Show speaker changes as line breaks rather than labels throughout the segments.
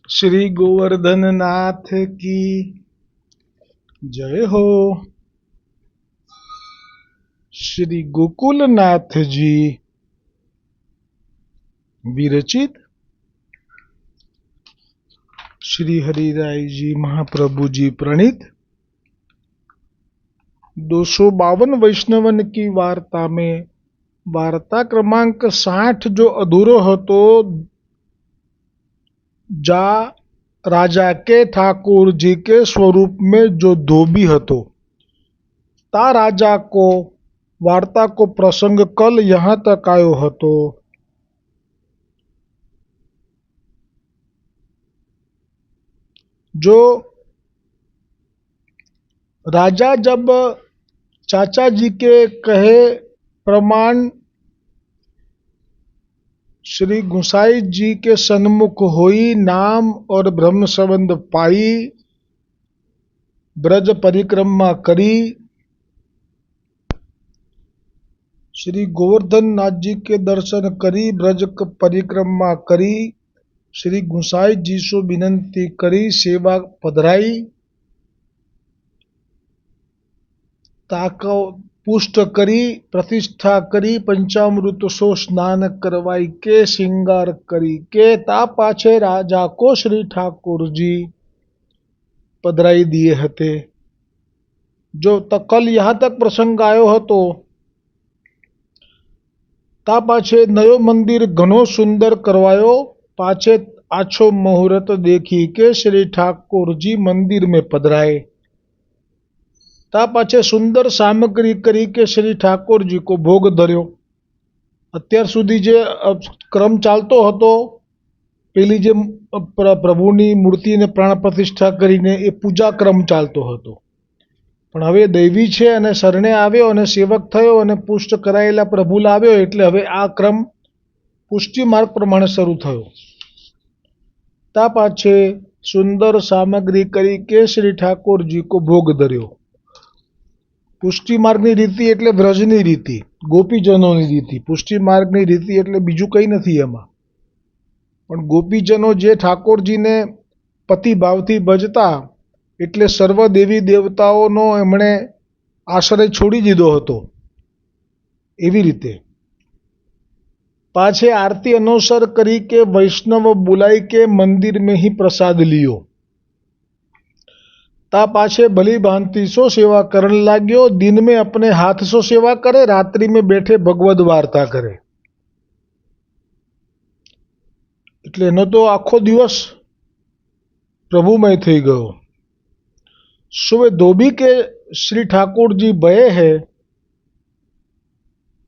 श्री गोवर्धन नाथ की जय हो। श्री गोकुल नाथ जी विरचित श्री हरिराय जी महाप्रभु जी प्रणीत 252 वैष्णवन की वार्ता में वार्ता क्रमांक 60 जो अधूरो હતો जा राजा के ठाकुर जी के स्वरूप में जो धोबी હતો ता राजा को वार्ता को प्रसंग कल यहाँ तक आयो હતો। जो राजा जब चाचा जी के कहे प्रमाण श्री गुसाई जी के सन्मुख होई नाम और ब्रह्म संबंध पाई ब्रज परिक्रमा करी श्री गोवर्धन नाथ जी के दर्शन करी ब्रज परिक्रमा करी श्री गुसाई जी से विनंती करी सेवा पधराई ताको पुष्ट करी प्रतिष्ठा करी पंचामृत सो स्नान करवाई के श्रृंगार करी के ता पाछे राजा को श्री ठाकुर जी पधराई दिए हते। जो कल यहाँ तक प्रसंग आयो हतो ता पाछे नयो मंदिर घणो सुंदर करवायो पाछे आछो मुहूर्त देखी के श्री ठाकुर जी मंदिर में पधराए ता पाछे सुंदर सामग्री करी के श्री ठाकुर जी को भोग धर्यो। અત્યાર સુધી જે ક્રમ ચાલતો હતો પેલી જે પ્રભુની મૂર્તિને પ્રાણ પ્રતિષ્ઠા કરીને એ પૂજા ક્રમ ચાલતો હતો પણ હવે દૈવી છે અને શરણે આવ્યો અને સેવક થયો અને પુષ્ટ કરાયેલા પ્રભુ લાવ્યો એટલે હવે આ ક્રમ પુષ્ટિ માર્ગ પ્રમાણે શરૂ થયો। તા પાછે સુંદર સામગ્રી કરી કે શ્રી ઠાકોરજી को ભોગ ધર્યો। પુષ્ટિ માર્ગની રીતિ એટલે વ્રજની રીતિ ગોપીજનોની રીતિ પુષ્ટિ માર્ગની રીતિ એટલે બીજું કંઈ નથી એમાં પણ ગોપીજનો જે ઠાકોરજીને પતિ ભાવથી ભજતા એટલે સર્વ દેવી દેવતાઓનો એમણે આશ્રય છોડી દીધો હતો એવી રીતે पाछे आरती अनुसार करी के वैष्णव बुलाई के मंदिर में ही प्रसाद लियो ता पाछे भली भांति सो सेवा करन लाग्यो। दिन में अपने हाथ सो सेवा करे रात्रि में बैठे भगवद वार्ता करे એટલે એનો તો આખો દિવસ પ્રભુમય થઈ ગયો। सुबह धोबी के श्री ठाकुर जी भये है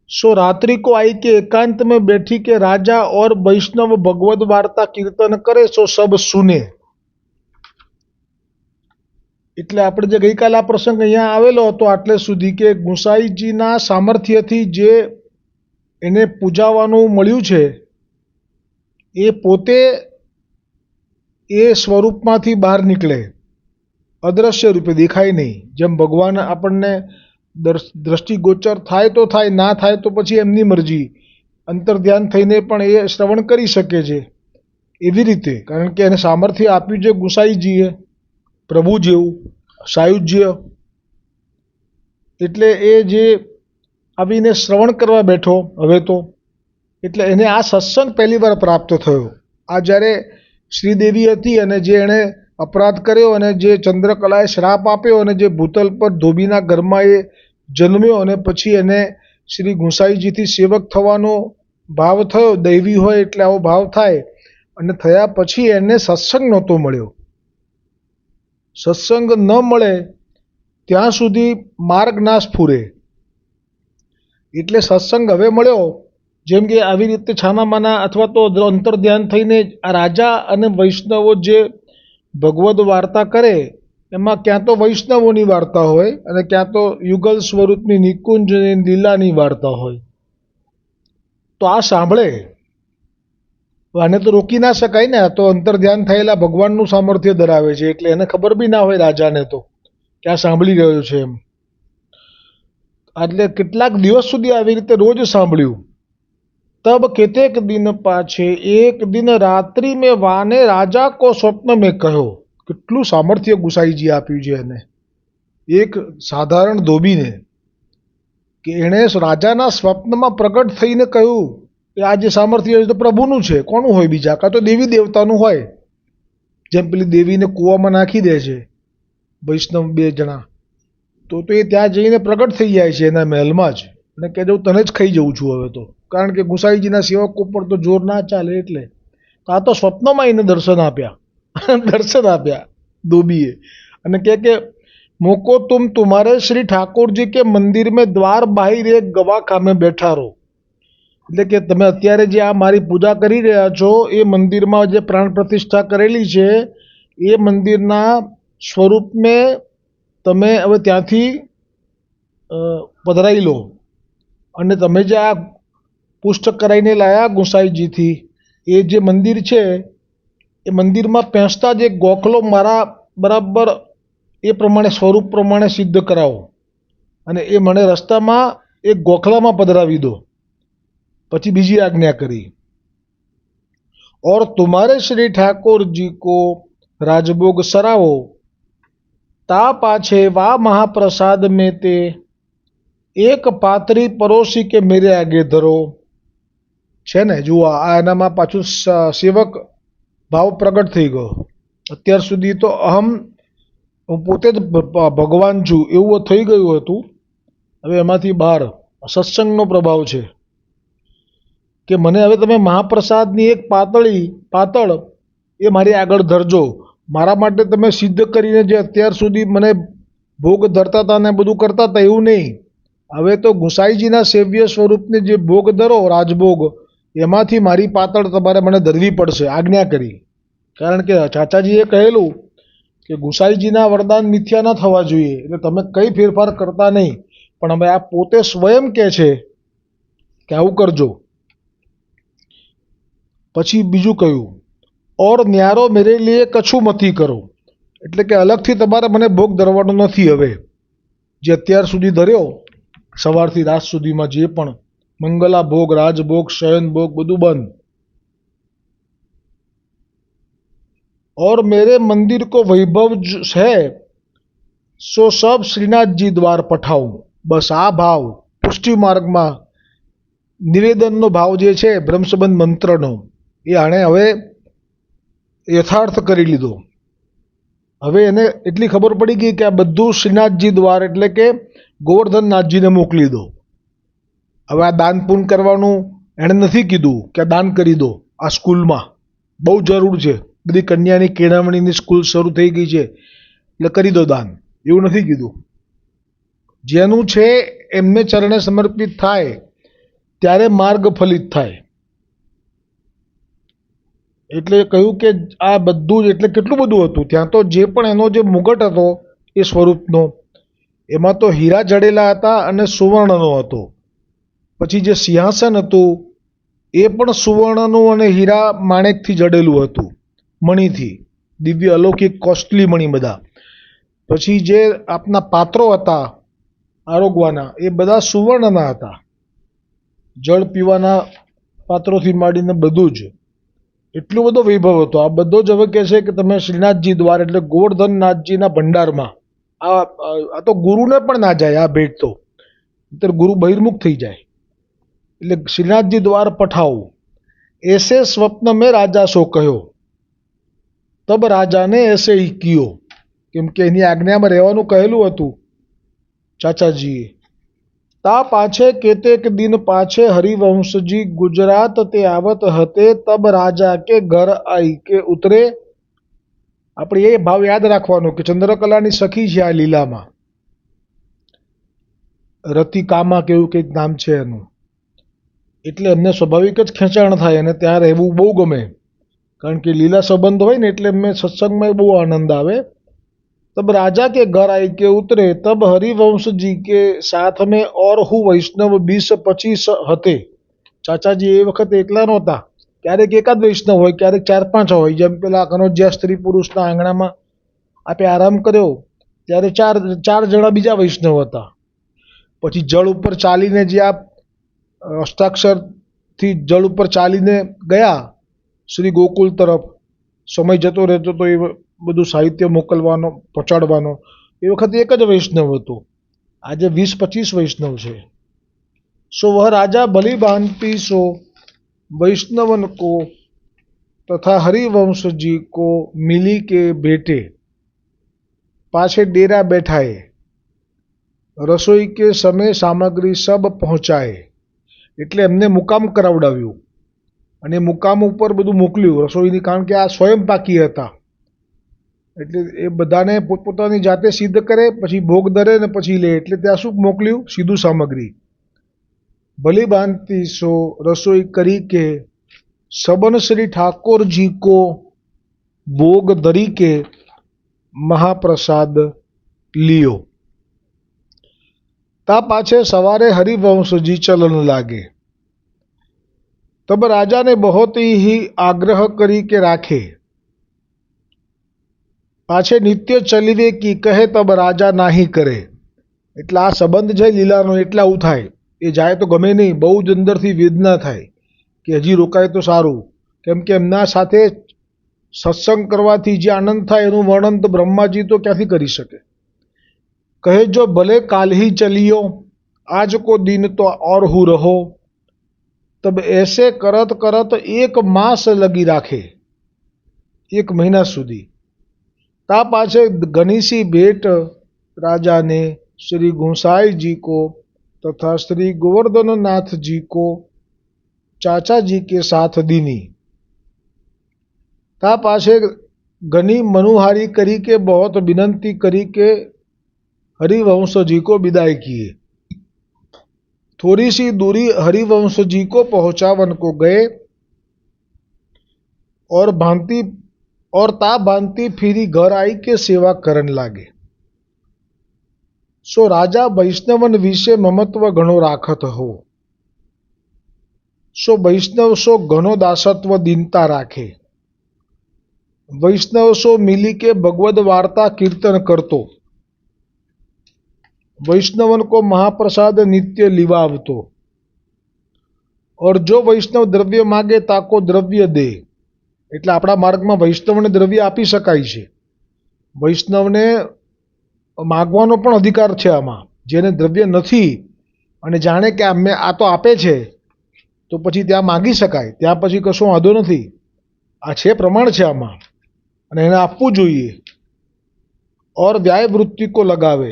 सो रात्रि को आई के एकांत में बैठी के राजा और वैष्णव भगवद वार्ता कीर्तन करे सो सब सुने। એટલે આપણે જે ગઈકાલે આ પ્રસંગ અહીંયા આવેલો હતો આટલે સુધી કે ગુસાઈજીના સામર્થ્યથી જે એને પૂજાવાનું મળ્યું છે એ પોતે એ સ્વરૂપમાંથી બહાર નીકળે અદ્રશ્ય રૂપે દેખાય નહીં। જેમ ભગવાન આપણને દ્રષ્ટિગોચર થાય તો થાય ના થાય તો પછી એમની મરજી અંતર્ધ્યાન થઈને પણ એ શ્રવણ કરી શકે છે એવી રીતે કારણ કે એને સામર્થ્ય આપ્યું છે ગુસાઈજીએ પ્રભુ જેવું સાયુજ્ય એટલે એ જે આવીને શ્રવણ કરવા બેઠો હવે તો એટલે એને આ સત્સંગ પહેલી વાર પ્રાપ્ત થયો। આ જ્યારે શ્રીદેવી હતી અને જે એણે અપરાધ કર્યો અને જે ચંદ્રકલાએ શ્રાપ આપ્યો અને જે ભૂતલ પર ધોબીના ઘરમાં એ જન્મ્યો અને પછી એને શ્રી ગુસાઈજીથી સેવક થવાનો ભાવ થયો દૈવી હોય એટલે આવો ભાવ થાય અને થયા પછી એને સત્સંગ નહોતો મળ્યો। સત્સંગ ન મળે ત્યાં સુધી માર્ગ ના સ્ફુરે એટલે સત્સંગ હવે મળ્યો જેમ કે આવી રીતે છાનામાના અથવા તો અંતર્ધ્યાન થઈને આ રાજા અને વૈષ્ણવો જે ભગવદ વાર્તા કરે એમાં ક્યાં તો વૈષ્ણવોની વાર્તા હોય અને ક્યાં તો યુગલ સ્વરૂપની નિકુંજ લીલાની વાર્તા હોય તો આ સાંભળે આને તો રોકી ના શકાય ને તો અંતર્ધ્યાન થયેલા ભગવાનનું સામર્થ્ય ધરાવે છે એટલે એને ખબર બી ના હોય રાજાને તો કે આ સાંભળી રહ્યો છે એમ એટલે કેટલાક દિવસ સુધી આવી રીતે રોજ સાંભળ્યું तब केतेक दिन पाछे एक दिन रात्रि में वाने राजा को स्वप्न में कहो. કેટલું સામર્થ્ય ગુસાઈજી આપ્યું છે એને, એક સાધારણ ધોબીને, કે એણે રાજાના સ્વપ્નમાં પ્રગટ થઈને કહ્યું કે આ જે સામર્થ્ય છે તો પ્રભુનું છે, કોનું હોય બીજા, કાં તો દેવી દેવતાનું હોય. જેમ પેલી દેવીને કૂવામાં નાખી દે છે વૈષ્ણવ બે જણા, તો એ ત્યાં જઈને પ્રગટ થઈ જાય છે એના મહેલમાં જ, અને કહે દઉં તને જ ખાઈ જઉં છું હવે તો, કારણ કે ગુસાઈજીના સેવકો પર તો જોર ના ચાલે એટલે. તો આ તો સ્વપ્નમાં એને દર્શન આપ્યા ધોબીએ, અને કે મોકો તુમ તુમારે શ્રી ઠાકોરજી કે મંદિર में द्वार बाहिर एक गवाह खामे બેઠા રહો. એટલે કે તમે અત્યારે જે આ મારી પૂજા કરી રહ્યા છો એ મંદિરમાં જે પ્રાણ પ્રતિષ્ઠા કરેલી છે એ મંદિરના સ્વરૂપને તમે હવે ત્યાંથી પધરાઈ લો, અને તમે જે આ પુષ્ટ કરાવીને લાયા ગુસાઈજીથી એ જે મંદિર છે એ મંદિરમાં પહોંચતા જ એક ગોખલો મારા બરાબર એ પ્રમાણે સ્વરૂપ પ્રમાણે સિદ્ધ કરાવો, અને એ મને રસ્તામાં એક ગોખલામાં પધરાવી દો. પછી બીજી આજ્ઞા કરી, और तुम्हारे श्री ठाकुर जी को राजभोग सरावो, ता पाछे वा महाप्रसाद में ते एक पातरी परोसी के मेरे आगे धरो. છે ને, જુઓ આ એનામાં પાછું સેવક ભાવ પ્રગટ થઈ ગયો. અત્યાર સુધી તો હું પોતે જ ભગવાન છું એવું થઈ ગયું હતું. હવે એમાંથી બહાર સત્સંગનો પ્રભાવ છે કે મને હવે તમે મહાપ્રસાદની એક પાતળ એ મારી આગળ ધરજો. મારા માટે તમે સિદ્ધ કરીને જે અત્યાર સુધી મને ભોગ ધરતા હતા ને બધું કરતા હતા એવું નહીં, હવે તો ગુસાઈજીના સેવ્ય સ્વરૂપને જે ભોગ ધરો રાજભોગ, એમાંથી મારી પાતળ તમારે મને ધરવી પડશે, આજ્ઞા કરી. કારણ કે ચાચાજીએ કહેલું કે ગુસાઈજીના વરદાન મિથ્યા ન થવા જોઈએ, એટલે તમે કંઈ ફેરફાર કરતા નહીં, પણ હવે આ પોતે સ્વયં કહે છે કે આવું કરજો. પછી બીજું કહ્યું, ઓર ન્યારો મેરે લીએ કછું મતી કરો, એટલે કે અલગથી તમારે મને ભોગ ધરવાનો નથી. હવે જે અત્યાર સુધી ધર્યો સવારથી રાત સુધીમાં જે પણ મંગલા ભોગ, રાજભોગ, શયન ભોગ બધું બંધ. और मेरे मंदिर को वैभव है सो सब श्रीनाथ जी द्वार पठाऊं. बस આ ભાવ પુષ્ટિ માર્ગમાં નિવેદનનો ભાવ જે છે બ્રહ્મસંબંધ મંત્રનો એ આણે હવે યથાર્થ કરી લીધો. હવે એને એટલી ખબર પડી ગઈ કે આ બધું શ્રીનાથજી દ્વાર એટલે કે ગોવર્ધનનાથજીને મોકલી દો. હવે આ દાન પૂન કરવાનું એણે નથી કીધું કે દાન કરી દો, આ સ્કૂલમાં બહુ જરૂર છે, બધી કન્યાની કેળવણીની સ્કૂલ શરૂ થઈ ગઈ છે એટલે કરી દો દાન, એવું નથી કીધું. જેનું છે એમને ચરણે સમર્પિત થાય ત્યારે માર્ગ ફલિત થાય. એટલે કહ્યું કે આ બધું જ, એટલે કેટલું બધું હતું ત્યાં તો, જે પણ એનો જે મુગટ હતો એ સ્વરૂપનો એમાં તો હીરા જડેલા હતા અને સુવર્ણનો હતો. પછી જે સિંહાસન હતું એ પણ સુવર્ણનું અને હીરા માણેકથી જડેલું હતું, મણીથી, દિવ્ય અલૌકિક કોસ્ટલી મણી બધા. પછી જે આપના પાત્રો હતા આરોગવાના એ બધા સુવર્ણના હતા, જળ પીવાના પાત્રોથી માંડીને બધું જ. એટલો બધો વૈભવ હતો. આ બધો જ હવે કહે છે કે તમે શ્રીનાથજી દ્વાર એટલે ગોવર્ધનનાથજીના ભંડારમાં, આ તો ગુરુને પણ ના જાય આ ભેટ, તો અત્યારે ગુરુ બહિર્મુખ થઈ જાય. એટલે શ્રીનાથજી દ્વાર પઠાવો. એસે સ્વપ્ન મેં રાજા સો કહ્યો, તબ રાજાને એસે હી કિયો. કેમ કે એની આજ્ઞામાં રહેવાનું કહેલું હતું ચાચાજીએ. તા પાછે કેतेक दिन पाछे हरिवंशजी गुजरात ते आवत हते, तब राजा के घर आई के उतरे. આપણે એ ભાવ યાદ રાખવાનો કે ચંદ્રકલાની સખી છે આ લીલામાં, રતિકામા કેવું કંઈક નામ છે એનું. એટલે એમને સ્વાભાવિક જ ખેંચાણ થાય અને ત્યાં રહેવું બહુ ગમે, કારણ કે લીલા સંબંધ હોય ને એટલે એમને સત્સંગમાં બહુ આનંદ આવે. तब राजा के घर आई के उतरे, तब हरिवंश जी के साथ में और હું વૈષ્ણવ 20-25 હતે. ચાચાજી એ વખતે એકલા નહોતા, ક્યારેક એકાદ વૈષ્ણવ હોય, ક્યારેક 4-5 હોય. જેમ પેલા કનોજિયા સ્ત્રી પુરુષના આંગણામાં આપે આરામ કર્યો ત્યારે ચાર જણા બીજા વૈષ્ણવ હતા. પછી જળ ઉપર ચાલીને જે આ અષ્ટાક્ષર થી જળ ઉપર ચાલીને ગયા શ્રી ગોકુળ તરફ. સમય જતો રહેતો તો એ બધું સાહિત્ય મોકલવાનો, પહોંચાડવાનો. એ વખતે એક જ વૈષ્ણવ હતો. આજે 20-25 વૈષ્ણવ છે. सो वह राजा भली भांति सो वैष्णवन को तथा हरिवंश जी को मिली के बेटे पाछे डेरा बैठाए, रसोई के समय सामग्री सब पहुंचाए. એટલે એમને મુકામ કરાવડાવ્યું અને મુકામ ઉપર બધું મોકલ્યું રસોઈની, કારણ કે આ સ્વયંપાકી હતા. એટલે એ બધાને પોતપોતાની જાતે સિદ્ધ કરે, પછી ભોગ ધરે ને પછી લે. એટલે ત્યાં શું મોકલ્યું? સીધું સામગ્રી. भली भांति सो रसोई करी के सबन श्री ठाकुर जी को भोग धरी के महाप्रसाद लियो. ता पाछे सवारे हरिवंश जी चलन लागे. तब राजा ने बहुत ही आग्रह करी के राखे. पाछे नित्य चलीवे की कहे तब राजा नाही करे. એટલે આ સંબંધ છે લીલાનો, એટલા આવું થાય. એ જાય તો ગમે નહીં, બહુ જ અંદરથી વેદના થાય કે હજી રોકાય તો સારું. કેમ કે એમના સાથે સત્સંગ કરવાથી જે આનંદ થાય એનું વર્ણન તો બ્રહ્માજી તો ક્યાંથી કરી શકે. કહે જો ભલે કાલ ही चलियो, आज को दिन तो और हूँ रहो. तब ऐसे करत करत 1 मास लगी राखे, 1 महीना સુધી. ता पाछे घनी सी भेंट राजा ने श्री गोसाई जी को तथा श्री गोवर्धन नाथ जी को चाचा जी के साथ दीनी. ता पाछे घनी मनुहारी करी के बहुत विनंती करी के हरिवंश जी को विदाई किए. थोड़ी सी दूरी हरिवंश जी को पहुंचावन को गए और ता भांति फिरी घर आई के सेवा करन लागे. सो राजा वैष्णवन विषे ममत्व घणो राखत हो. सो वैष्णव सो घणो दासत्व दीनता राखे. वैष्णव सो मिली के भगवद वार्ता कीर्तन करतो. वैष्णवन को महाप्रसाद नित्य लिवावतो. और जो वैष्णव द्रव्य मागे ताको द्रव्य दे. એટલે આપણા માર્ગમાં વૈષ્ણવને દ્રવ્ય આપી શકાય છે. વૈષ્ણવને માગવાનો પણ અધિકાર છે આમાં. જેને દ્રવ્ય નથી અને જાણે કે આ તો આપે છે તો પછી ત્યાં માગી શકાય, ત્યાં પછી કશો વાંધો નથી. આ છે, પ્રમાણ છે આમાં, અને એને આપવું જોઈએ. ઓર વ્યાય વૃત્તિ કો લગાવે.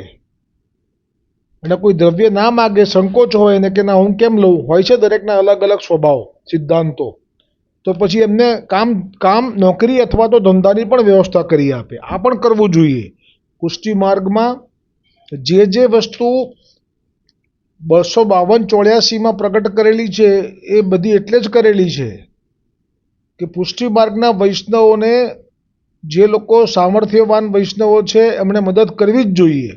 અને કોઈ દ્રવ્ય ના માગે, સંકોચ હોય એને કે ના હું કેમ લઉં, હોય છે દરેકના અલગ અલગ સ્વભાવ સિદ્ધાંતો. તો પછી એમને કામ નોકરી અથવા તો ધંધાની પણ વ્યવસ્થા કરી આપે. આ પણ કરવું જોઈએ. પુષ્ટિ માર્ગમાં જે વસ્તુ 252-84 પ્રગટ કરેલી છે એ બધી એટલે જ કરેલી છે કે પુષ્ટિ માર્ગના વૈષ્ણવોને, જે લોકો સામર્થ્યવાન વૈષ્ણવો છે એમણે મદદ કરવી જ જોઈએ.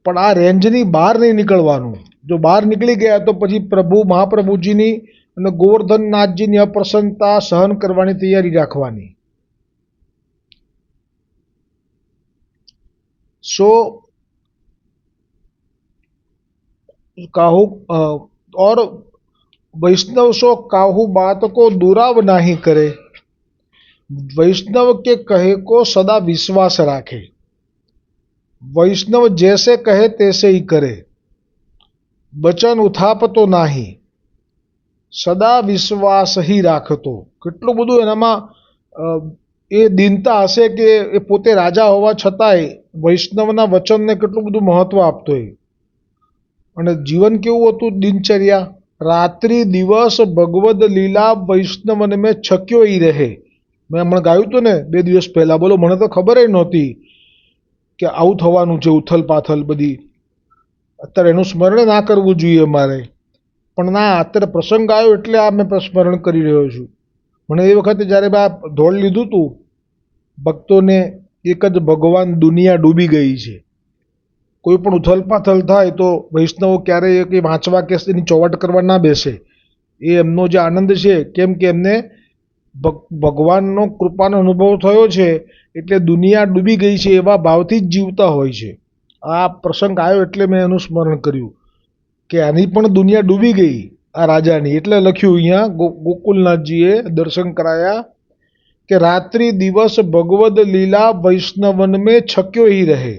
પણ આ રેન્જની બહાર નહીં નીકળવાનું. જો બહાર નીકળી ગયા તો પછી પ્રભુ મહાપ્રભુજીની અને ગોવર્ધનનાથજીની અપ્રસન્નતા સહન કરવાની તૈયારી રાખવાની. सो काहू और वैष्णव सो काहू बात को दुराव नहीं करे. वैष्णव के कहे को सदा विश्वास राखे. वैष्णव जैसे कहे तैसे ही करे. वचन उथापतो नहीं, सदा विश्वास ही राखतो. કેટલું બધું એનામાં એ દીનતા હશે કે એ પોતે રાજા હોવા છતાંય વૈષ્ણવના વચનને કેટલું બધું મહત્વ આપતો હોય. અને જીવન કેવું હતું દિનચર્યા? રાત્રિ દિવસ ભગવદ લીલા વૈષ્ણવને મેં છક્યો ઈ રહે. મેં હમણાં ગાયું હતું ને 2 દિવસ પહેલાં. બોલો, મને તો ખબર ય નહોતી કે આવું થવાનું છે, ઉથલ પાથલ બધી. અત્યારે એનું સ્મરણ ના કરવું જોઈએ મારે, પણ ના, અત્યારે પ્રસંગ આવ્યો એટલે આ મેં સ્મરણ કરી રહ્યો છું. મને એ વખતે જ્યારે મેં આ ધોળ લીધું હતું, ભક્તોને એક જ ભગવાન, દુનિયા ડૂબી ગઈ છે. કોઈ પણ ઉથલ પાથલ થાય તો વૈષ્ણવો ક્યારેય કંઈ વાંચવા કે એની ચોવાટ કરવા ના બેસે. એ એમનો જે આનંદ છે, કેમ કે એમને ભગવાનનો કૃપાનો અનુભવ થયો છે એટલે દુનિયા ડૂબી ગઈ છે એવા ભાવથી જ જીવતા હોય છે. આ પ્રસંગ આવ્યો એટલે મેં એનું સ્મરણ કર્યું કે આની પણ દુનિયા ડૂબી ગઈ આ રાજાની. એટલે લખ્યું અહીંયા ગોકુલનાથજીએ દર્શન કરાયા કે રાત્રિ દિવસ ભગવદ લીલા વૈષ્ણવન મેં છક્યો ही રહે.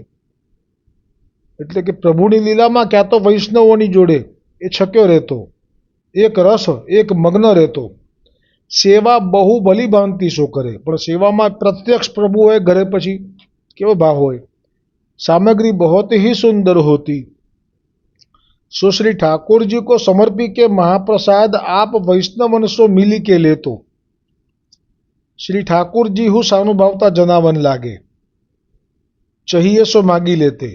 એટલે કે પ્રભુની લીલામાં ક્યાં તો વૈષ્ણવોની જોડે એ છક્યો રહેતો, એક રસ એક મગ્ન રહેતો. સેવા બહુ ભલી ભાંતિ શો કરે, પણ સેવામાં પ્રત્યક્ષ પ્રભુ હોય ઘરે પછી કેવો ભાવ હોય. सामग्री बहुत ही सुंदर होती, सो श्री ठाकुर जी को समर्पी के महाप्रसाद आप वैष्णवन सो मिली के ले तो. श्री ठाकुर जी हूँ सानुभावता जनावन लागे, चाहिए सो मांगी लेते,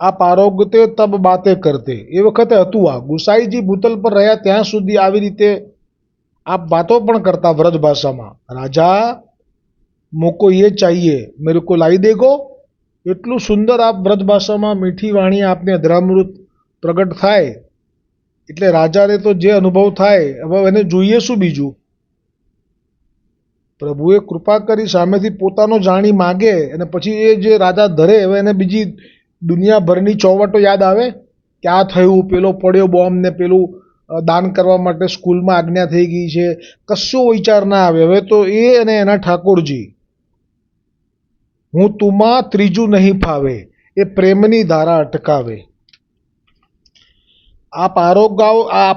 आप आरोग्यते तब बातें करते. એ વખતે હતું આ ગુસાઈજી ભૂતલ પર રહ્યા ત્યાં સુધી આવી રીતે આપ વાતો પણ કરતા વ્રજ ભાષામાં. રાજા મોકો ये चाहिए मेरे को लाई देगो. એટલું સુંદર આપ વ્રજ ભાષામાં મીઠી વાણી આપને અધરામૃત પ્રગટ થાય એટલે રાજાને તો જે અનુભવ થાય, હવે એને જોઈએ શું બીજું. પ્રભુએ કૃપા કરી સામેથી પોતાનો જાણી માગે અને પછી એ જે રાજા ધરે, હવે એને બીજી દુનિયાભરની ચોવટો યાદ આવે કે આ થયું, પેલો પડ્યો બોમ્બ ને પેલું દાન કરવા માટે સ્કૂલમાં આજ્ઞા થઈ ગઈ છે, કશો વિચાર ના આવે. હવે તો એ અને એના ઠાકોરજી હું તુમાં ત્રીજું નહીં ફાવે, એ પ્રેમની ધારા અટકાવે. આપ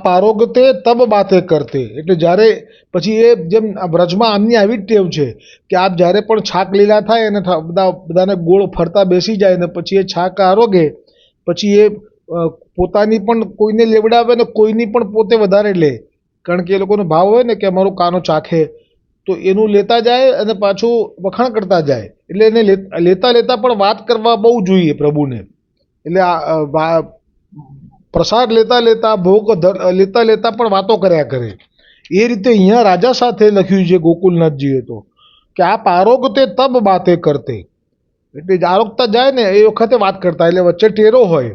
આરોગતે તબ બાતે કરતે. એટલે જ્યારે પછી એ જેમ વ્રજમાં આમની આવી ટેવ છે કે આપ જ્યારે પણ છાક લીલા થાય અને બધાને ગોળ ફરતા બેસી જાય ને પછી એ છાક આરોગે પછી એ પોતાની પણ કોઈને લેવડાવે ને કોઈની પણ પોતે વધારે લે, કારણ કે એ લોકોનો ભાવ હોય ને કે અમારું કાનો ચાખે, તો એનું લેતા જાય અને પાછું વખાણ કરતા જાય. એટલે એને લેતા લેતા પણ વાત કરવા બહુ જોઈએ પ્રભુને. એટલે પ્રસાદ લેતા લેતા ભોગ લેતા લેતા પણ વાતો કર્યા કરે. એ રીતે અહીંયા રાજા સાથે લખ્યું છે ગોકુલનાથજીએ તો કે આપ આરોગતે તબ બાતે કરતે. એટલે આરોગતા જાય ને એ વખતે વાત કરતા, એટલે વચ્ચે ટેરો હોય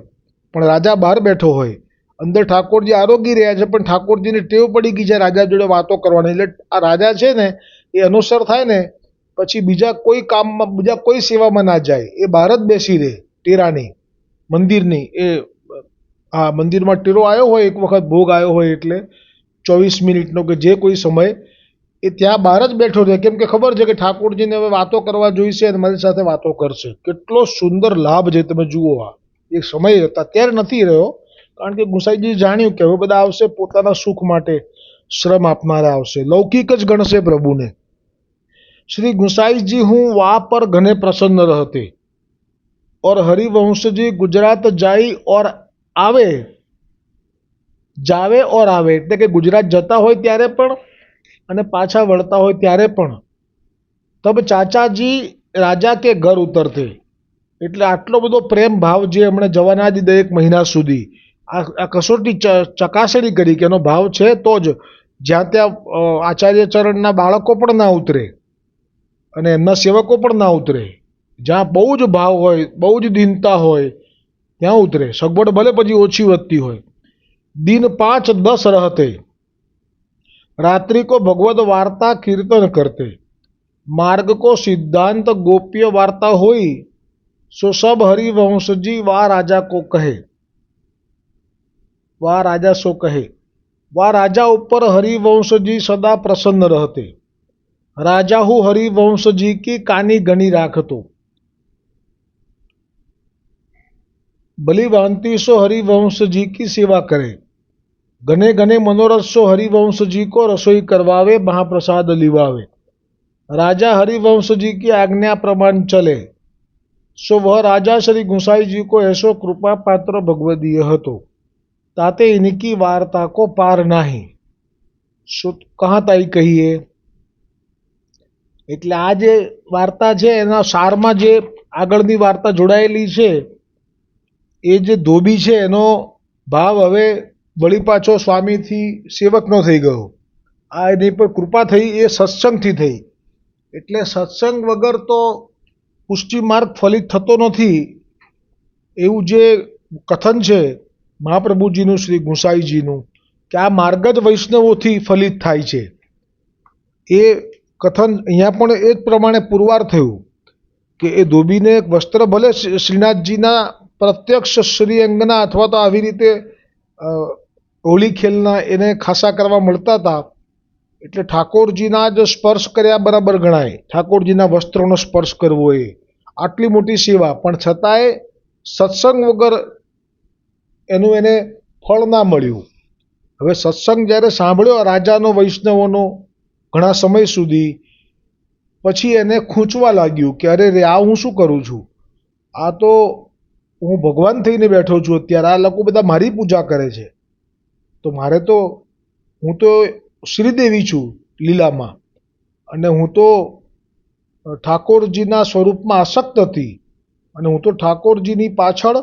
પણ રાજા બહાર બેઠો હોય, અંદર ઠાકોરજી આરોગી રહ્યા છે પણ ઠાકોરજીને ટેવ પડી ગઈ છે રાજા જોડે વાતો કરવાની. એટલે આ રાજા છે ને એ અનુસર થાય ને પછી બીજા કોઈ કામમાં બીજા કોઈ સેવામાં ના જાય, એ બહાર જ બેસી રહે ટેરાની મંદિરની. એ હા, મંદિરમાં ટેરો આવ્યો હોય એક વખત ભોગ આવ્યો હોય એટલે 24 મિનિટનો કે જે કોઈ સમય એ ત્યાં બહાર જ બેઠો રહે, કેમ કે ખબર છે કે ઠાકોરજીને હવે વાતો કરવા જોઈશે અને મારી સાથે વાતો કરશે. કેટલો સુંદર લાભ છે, તમે જુઓ. આ એક સમય હતા, અત્યારે નથી રહ્યો, કારણ કે ગુસાઈજી જાણ્યું કે હવે બધા આવશે પોતાના સુખ માટે શ્રમ આપનારા આવશે, લૌકિક જ ગણશે પ્રભુને. श्री गुसाई जी हूँ वहाँ पर घने प्रसन्न रहते और हरिवंश जी गुजरात जाई और आवे, जावे और आवे. એટલે કે ગુજરાત જતા હોય ત્યારે પણ અને પાછા વળતા હોય ત્યારે પણ. તબ ચાચાજી રાજા કે ઘર ઉતરતે. એટલે આટલો બધો પ્રેમ ભાવ જે એમણે જવાના જ દરેક મહિના સુધી આ કસોટી ચકાસણી કરી કે એનો ભાવ છે તો જ જ્યાં ત્યાં આચાર્ય ચરણના બાળકો પણ ના ઉતરે અને એમના સેવકો પણ ના ઉતરે. જ્યાં બહુ જ ભાવ હોય, બહુ જ દીનતા હોય ત્યાં ઉતરે. સગવડ ભલે પછી ઓછી વધતી હોય. दिन 5-10 रहते, रात्रि को भगवत वार्ता कीर्तन करते, मार्ग को सिद्धांत गोप्य वार्ता हुई, सो सब हरिवंश जी वाह राजा को कहे, वाह राजा सो कहे. वाह राजा ऊपर हरिवंश जी सदा प्रसन्न रहते, राजा हूँ हरिवंश जी की कानी गणी राखतो, भली भांति सो हरिवंश जी की सेवा करे, घने घने मनोरथ सो हरिवंश जी को रसोई करवावे, महाप्रसाद लिवावे. राजा हरिवंश जी की आज्ञा प्रमाण चले, सो वह राजा श्री गुसाई जी को ऐसो कृपा पात्र भगवदीय हतो, ताते इनकी वार्ता को पार नाही. सो कहाँ ताई कहिए. એટલે આ જે વાર્તા છે એના સારમાં જે આગળની વાર્તા જોડાયેલી છે એ જે ધોબી છે એનો ભાવ હવે વળી પાછો સ્વામીથી સેવકનો થઈ ગયો. આ એની પર કૃપા થઈ એ સત્સંગથી થઈ. એટલે સત્સંગ વગર તો પુષ્ટિ માર્ગ ફલિત થતો નથી એવું જે કથન છે મહાપ્રભુજીનું શ્રી ગુસાઈજીનું કે આ માર્ગ જ વૈષ્ણવોથી ફલિત થાય છે. એ કથન અહીંયા પણ એ જ પ્રમાણે પુરવાર થયું કે એ ધોબીને એક વસ્ત્ર ભલે શ્રીનાથજીના પ્રત્યક્ષ શ્રી અંગના અથવા તો આવી રીતે હોળી ખેલના એને ખાસા કરવા મળતા હતા, એટલે ઠાકોરજીના જ સ્પર્શ કર્યા બરાબર ગણાય. ઠાકોરજીના વસ્ત્રોનો સ્પર્શ કરવો એ આટલી મોટી સેવા, પણ છતાંય સત્સંગ વગર એનું એને ફળ ના મળ્યું. હવે સત્સંગ જ્યારે સાંભળ્યો રાજાનો વૈષ્ણવોનો ઘણા સમય સુધી, પછી એને ખૂંચવા લાગ્યું કે અરે રે, આ હું શું કરું છું? આ તો હું ભગવાન થઈને બેઠો છું અત્યારે, આ લોકો બધા મારી પૂજા કરે છે, તો મારે તો, હું તો શ્રીદેવી છું લીલામાં, અને હું તો ઠાકોરજીના સ્વરૂપમાં આસક્ત હતી, અને હું તો ઠાકોરજીની પાછળ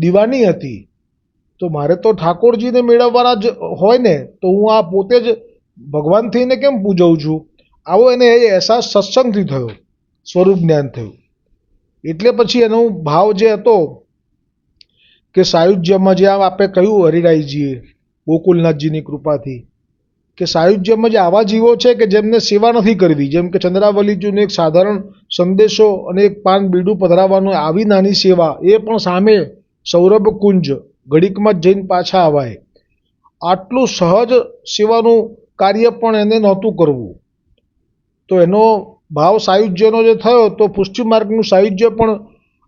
દીવાની હતી, તો મારે તો ઠાકોરજીને મેળવવાના જ હોય ને, તો હું આ પોતે જ ભગવાન થઈને કેમ પૂજવું છું? આવો એને એ અહેસાસ સત્સંગથી થયો, સ્વરૂપ જ્ઞાન થયું. એટલે પછી એનો ભાવ જે હતો કે સાયુજ્યમાં, જે આપણે કહ્યું હરિરાયજીએ ગોકુલનાથજીની કૃપાથી, કે સાયુજ્યમાં જે આવા જીવો છે કે જેમને સેવા નથી કરવી, જેમ કે ચંદ્રાવલીજીનો એક સાધારણ સંદેશો અને એક પાન બીડું પધરાવવાનો, આવી નાની સેવા, એ પણ સામે સૌરભ કુંજ ઘડીકમાં જ જઈને પાછા આવાય, આટલું સહજ સેવાનું કાર્ય પણ એને નહોતું કરવું. તો એનો ભાવ સાયુજ્યનો જે થયો, તો પુષ્ટિ માર્ગનું સાયુજ્ય પણ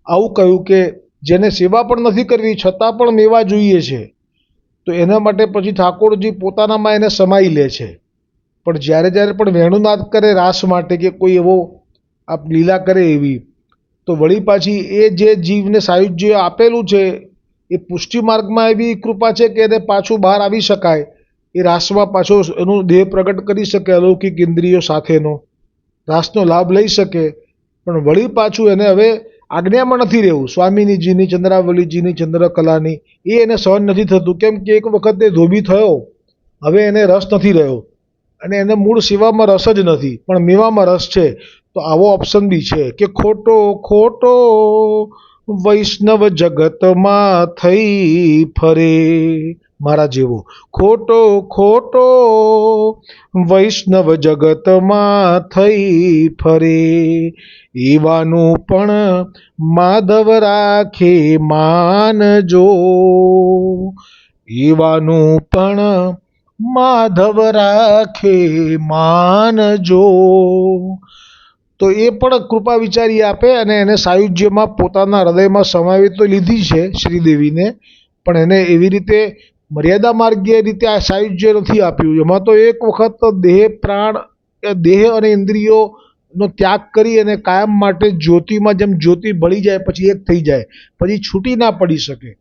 આવું કહ્યું કે જેને સેવા પણ નથી કરવી છતાં પણ મેવા જોઈએ છે, તો એના માટે પછી ઠાકોરજી પોતાનામાં એને સમાઈ લે છે. પણ જ્યારે જ્યારે પણ વેણુનાદ કરે રાસ માટે કે કોઈ એવો આપ લીલા કરે એવી, તો વળી પાછી એ જે જીવને સાયુજ્ય આપેલું છે, એ પુષ્ટિ માર્ગમાં એવી કૃપા છે કે એને પાછું બહાર આવી શકાય, એ રાસમાં પાછો એનું દેહ પ્રગટ કરી શકે, અલૌકિક ઇન્દ્રિયો સાથેનો રાસનો લાભ લઈ શકે. પણ વળી પાછું એને હવે આજ્ઞામાં નથી રહેવું, સ્વામિનીજીની, ચંદ્રાવલીજીની, ચંદ્રકલાની, એ એને સહન નથી થતું. કેમ કે એક વખત એ ધોબી થયો, હવે એને રસ નથી રહ્યો, અને એને મૂળ સેવામાં રસ જ નથી, પણ મેવામાં રસ છે. તો આવો ઓપ્શન બી છે કે ખોટો ખોટો વૈષ્ણવ જગતમાં થઈ ફરે, મારા જેવો ખોટો ખોટો વૈષ્ણવ જગતમાં થઈ ફરે, એવાનું પણ માધવ રાખે માનજો, એવાનું પણ માધવ રાખે માનજો. તો એ પણ કૃપા વિચારી આપે, અને એને સાયુજ્યમાં પોતાના હૃદયમાં સમાવી તો લીધી છે શ્રીદેવીને, પણ એને એવી રીતે મર્યાદા માર્ગીય રીતે આ સાયુજ્ય નથી આપ્યું. એમાં તો એક વખત દેહ પ્રાણ, દેહ અને ઇન્દ્રિયોનો ત્યાગ કરી અને કાયમ માટે જ્યોતિમાં, જેમ જ્યોતિ બળી જાય પછી એક થઈ જાય, પછી છૂટી ના પડી શકે,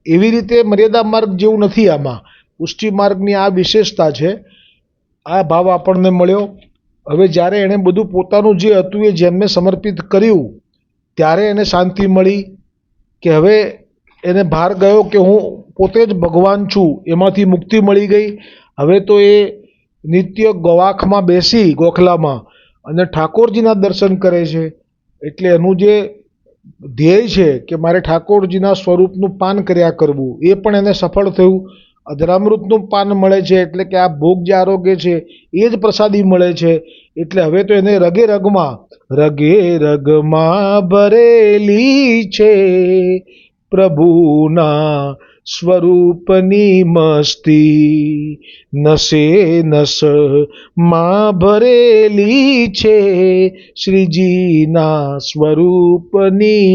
એવી રીતે મર્યાદા માર્ગ જેવું નથી આમાં. પુષ્ટિ માર્ગની આ વિશેષતા છે. આ ભાવ આપણને મળ્યો. હવે જ્યારે એણે બધું પોતાનું જે હતું એ જેમને સમર્પિત કર્યું, ત્યારે એને શાંતિ મળી કે હવે એને ભાર ગયો કે હું પોતે જ ભગવાન છું, એમાંથી મુક્તિ મળી ગઈ. હવે તો એ નિત્ય ગવાખમાં બેસી, ગોખલામાં, અને ઠાકોરજીના દર્શન કરે છે. એટલે એનું જે ધ્યેય છે કે મારે ઠાકોરજીના સ્વરૂપનું પાન કર્યા કરવું, એ પણ એને સફળ થયું. અધરામૃતનું પાન મળે છે, એટલે કે આ ભોગ જે આરોગ્ય છે એ જ પ્રસાદી મળે છે. એટલે હવે તો એને રગે રગમાં, રગે રગમાં ભરેલી છે પ્રભુના સ્વરૂપની મસ્તી, નસે નસ માં ભરેલી છે શ્રીજીના સ્વરૂપની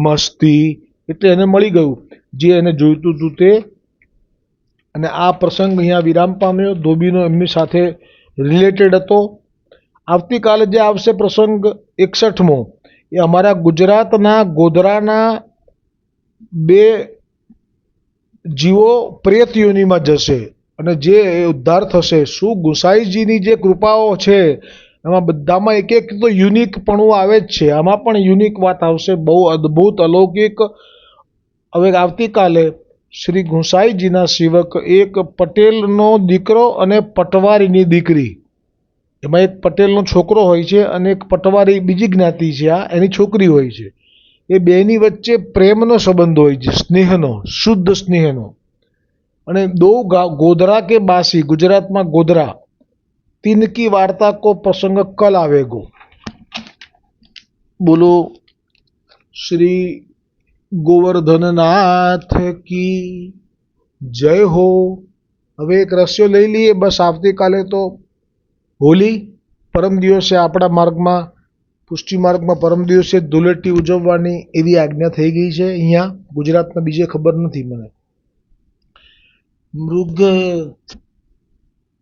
મસ્તી. એટલે એને મળી ગયું જે એને જોઈતું હતું તે. અને આ પ્રસંગ અહીંયા વિરામ પામ્યો. ધોબીનો એમની સાથે રિલેટેડ હતો. આવતીકાલે જે આવશે પ્રસંગ 61મો, એ અમારા ગુજરાતના ગોધરાના 2 જીવો પ્રેત યોનિમાં જશે, અને જે ઉદ્ધાર થશે. શું ગુસાઈજીની જે કૃપાઓ છે એમાં બધામાં એક એક તો યુનિકપણું આવે જ છે, આમાં પણ યુનિક વાત આવશે, બહુ અદ્ભુત અલૌકિક. હવે આવતીકાલે શ્રી ગુસાઈજીના સેવક, એક પટેલનો દીકરો અને પટવારીની દીકરી, એમાં એક પટેલનો છોકરો હોય છે અને એક પટવારી બીજી જ્ઞાતિ છે, આ એની છોકરી હોય છે. એ બેની વચ્ચે પ્રેમનો સંબંધ હોય છે, સ્નેહનો, શુદ્ધ સ્નેહનો. અને દો ગોધરા કે બાસી, ગુજરાતમાં ગોધરા, તિનકી વાર્તા કો પ્રસંગ કલ આવેગો. બોલો શ્રી गोवर्धननाथ की જય હો. હવે એક રસ્યો લઈ લઈએ. બસ આવતીકાલે તો હોલી, પરમ દિવસે આપણા માર્ગમાં પુષ્ટિ માર્ગમાં પરમ દિવસે ધૂળેટી ઉજવવાની એવી આજ્ઞા થઈ ગઈ છે. અહીંયા ગુજરાતમાં બીજે ખબર નથી મને. મૃગ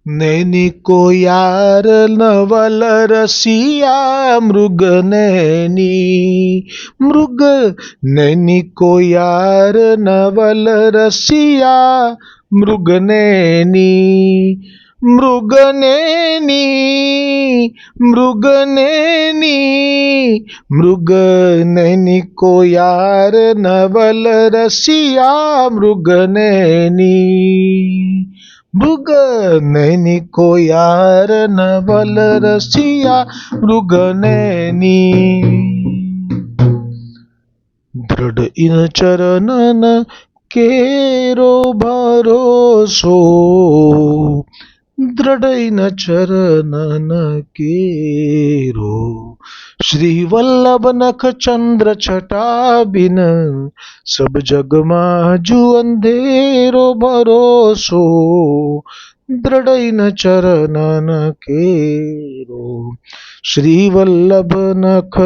નૈનિકો યાર નવલ રસિયા મૃગ નૈનિકો યાર નવલ રસિયા મૃગ નૈનિકો યાર નવલ રસિયા મૃગ નૈનિકો યાર નવલ રસિયા મૃગનૈની. દ્રઢ ઇન ચરનન કેરો ભરોસો, દ્રઢ ઇન ચરનન કેરો. શ્રી વલ્લભ નખ ચંદ્ર છટા બિન સબ જગમાં જુ અંધેરો ભરોસો, દ્રઢ ઇન ચરનન કેરો. श्री वल्लभ नख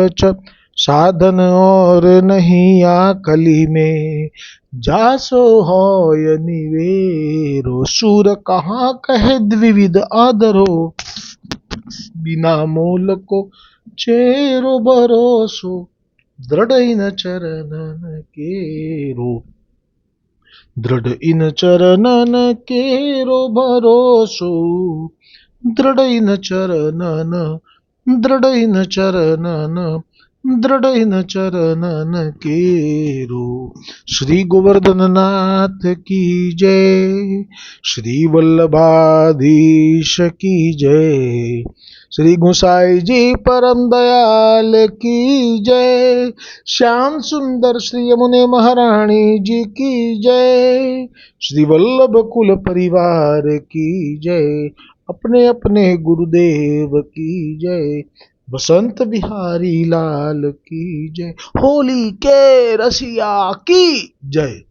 साधन और नहीं आ कली में, जासो होय निवेरो. सूर कहाँ कहे द्विविध आदरो, बिना मोल को चेरो भरोसो, दृढ़ इन चरणन केरो. दृढ़ इन चरणन केरो भरोसो, दृढ़ इन चरणन, दृढ़ इन चरणन, दृढ़ इन चरणन केरो. श्री गोवर्धन नाथ की जय, श्री वल्लभाधीश की जय, श्री गोसाई जी परम दयाल की जय, श्याम सुंदर श्री यमुने महारानी जी की जय, श्री वल्लभ कुल परिवार की जय, अपने अपने गुरुदेव की जय, बसंत बिहारी लाल की जय, होली के रसिया की जय.